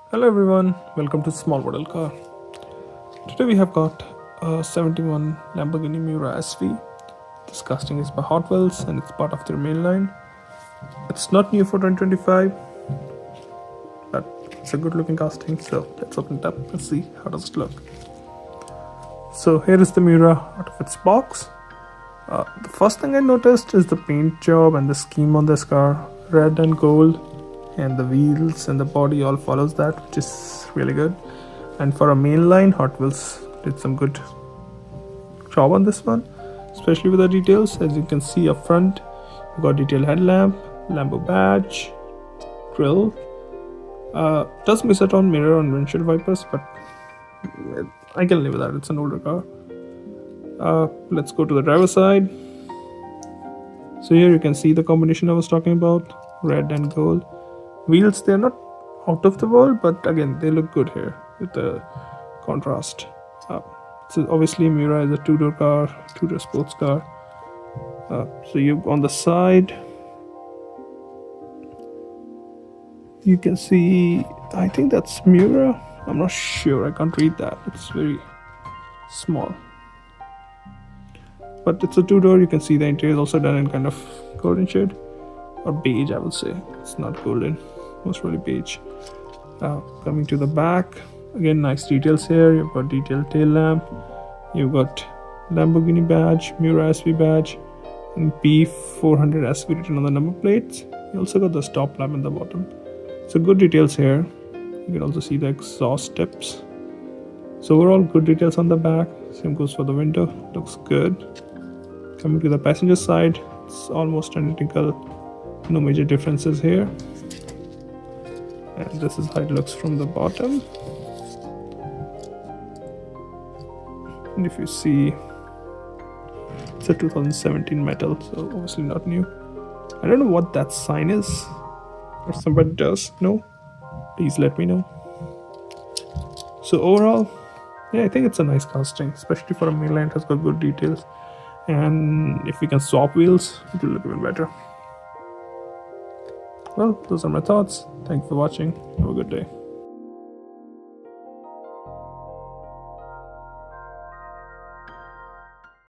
Hello everyone, welcome to Small Model Car. Today we have got a 71 Lamborghini Miura SV. This casting is by Hotwheels and it's part of their main line. It's not new for 2025, but it's a good looking casting, so let's open it up and see how does it look. So here is the Miura out of its box. The first thing I noticed is the paint job and the scheme on this car, red and gold, and the wheels and the body all follows that, which is really good. And for a mainline, Hot Wheels did some good job on this one, especially with the details. As you can see up front, you got detailed headlamp, Lambo badge, grill. Does miss out on mirror and windshield wipers, but I can live with that. It's an older car. Let's go to the driver's side. So here you can see the combination I was talking about, red and gold. Wheels, they're not out of the world, but again, they look good here with the contrast. So obviously Miura is a two-door car, two-door sports car. So you on the side, you can see, I think that's Miura. I'm not sure, I can't read that. It's very small. But it's a two-door. You can see the interior is also done in kind of golden shade, or beige, I would say. It's not golden, most probably beige. Coming to the back, again, nice details here. You've got detailed tail lamp, you've got Lamborghini badge, Miura SV badge, and P400 SV written on the number plates. You also got the stop lamp in the bottom. So good details here. You can also see the exhaust tips. So overall, good details on the back. Same goes for the window, looks good. Coming to the passenger side, it's almost identical, no major differences here. And this is how it looks from the bottom. And if you see, it's a 2017 metal, so obviously not new. I don't know what that sign is. If somebody does know, please let me know. So overall, yeah, I think it's a nice casting, especially for a mainline. It has got good details. And if we can swap wheels, it will look even better. Well, those are my thoughts. Thank you for watching. Have a good day.